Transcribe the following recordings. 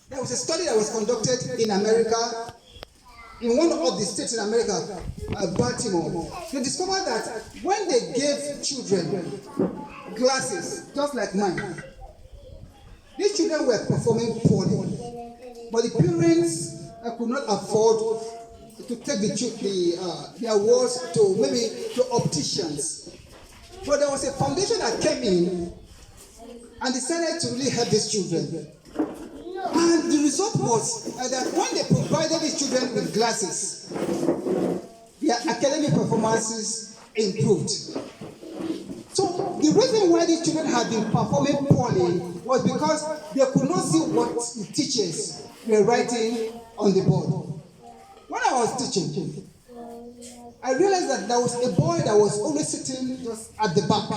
There was a study that was conducted in America, in one of the states in America, Baltimore. They discovered that when they gave children glasses, just like mine, these children were performing poorly, but the parents could not afford to take their wards to maybe to opticians. But there was a foundation that came in and decided to really help these children. And the result was that when they provided these children with glasses, their academic performances improved. So the reason why these children had been performing poorly was because they could not see what the teachers were writing on the board. When I was teaching, I realized that there was a boy that was always sitting just at the back.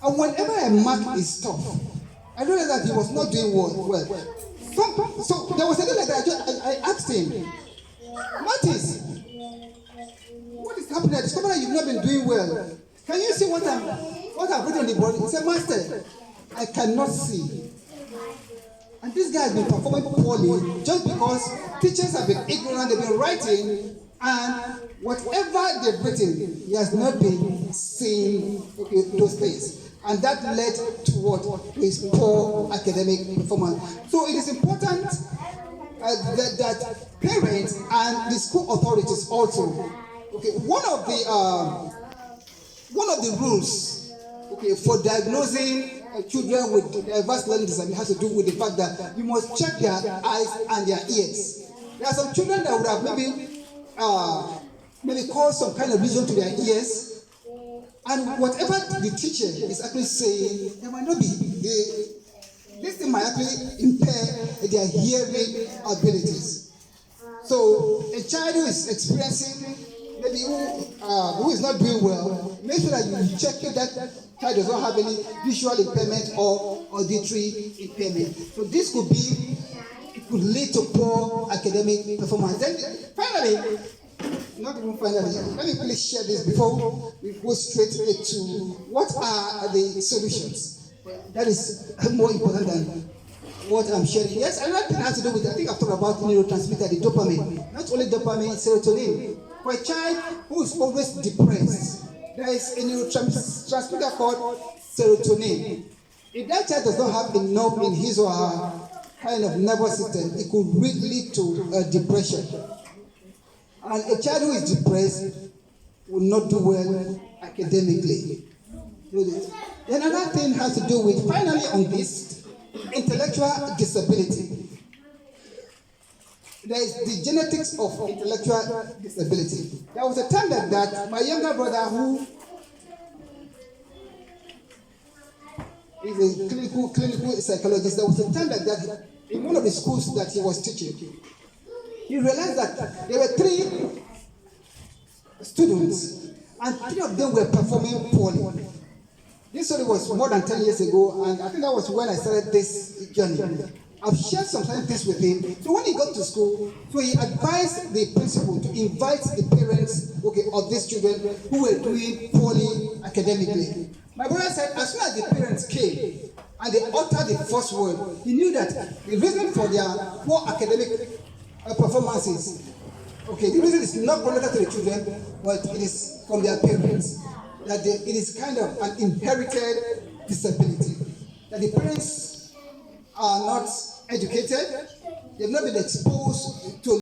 And whenever I marked his stuff, I realized that he was not doing well. So there was a day like that. I asked him, Martis, what is happening? I discovered that you've not been doing well. Can you see what I've written on the board? He said, Master, I cannot see. And this guy has been performing poorly just because teachers have been ignorant, they've been writing, and whatever they've written, he has not been seeing those things. And that led to what? To his poor academic performance. So it is important that parents and the school authorities also, one of the rules, for diagnosing children with advanced learning disability has to do with the fact that you must check their eyes and their ears. There are some children that would have maybe caused some kind of lesion to their ears. And whatever the teacher is actually saying, there might not be. This thing might actually impair their hearing abilities. So a child who is experiencing, maybe who is not doing well, make sure that you check if that child does not have any visual impairment or auditory impairment. So this could lead to poor academic performance. Then finally, not even finally, let me please share this before we go straight to what are the solutions. That is more important than what I'm sharing. Yes, another thing has to do with, I think I've talked about neurotransmitter, the dopamine. Not only dopamine, serotonin. For a child who is always depressed, there is a neurotransmitter called serotonin. If that child does not have enough in his or her kind of nervous system, it could lead to depression. And a child who is depressed will not do well academically. Then another thing has to do with, finally on this, intellectual disability. There is the genetics of intellectual disability. There was a time like that, my younger brother, who is a clinical psychologist, there was a time like that in one of the schools that he was teaching. He realized that there were 3 students, and 3 of them were performing poorly. This story was more than 10 years ago, and I think that was when I started this journey. I've shared some things with him. So when he got to school, so he advised the principal to invite the parents of these children who were doing poorly academically. My brother said as soon as the parents came and they uttered the first word, he knew that the reason for their poor academic performances, the reason is not related to the children, but it is from their parents. That it is kind of an inherited disability. That the parents are not educated, they've not been exposed to